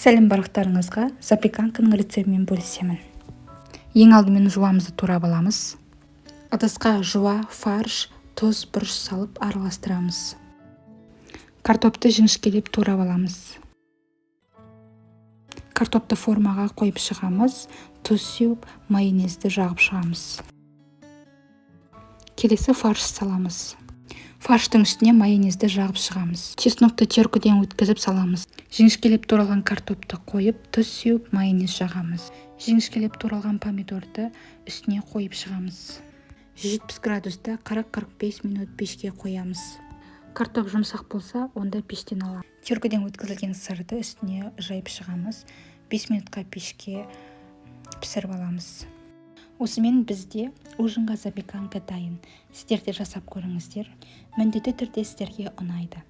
Сәлем барлықтарыңызға, запеканканың рецептімен бөлісемін. Ең алдымен жуамызды турап аламыз. Ыдысқа жуа, фарш, тұз, бұрыш салып араластырамыз. Картопты жіңішкелеп турап аламыз. Картопты формаға қойып шығамыз, тұз сеуіп, майонезді жағып шығамыз. Келесі фарш саламыз. Фарштың үстіне майонезді жағып шығамыз. Чеснокты теркіден өткізіп саламыз. Жіңішкелеп туралған картопты қойып, тұз сеуіп, майонез жағамыз. Жіңішкелеп туралған помидорды үстіне қойып шығамыз. 70 градуста 40-45 минут пешке қоямыз. Картоп жұмсақ болса, онда пештен аламыз. Теркіден өткізілген сырды үстіне жайып шығамыз. 5 минутқа пешке пісіріп аламыз. Осымен бізде ужинға запеканка дайын. Сіздер де жасап көріңіздер. Міндетті түрде сіздерге ұнайды.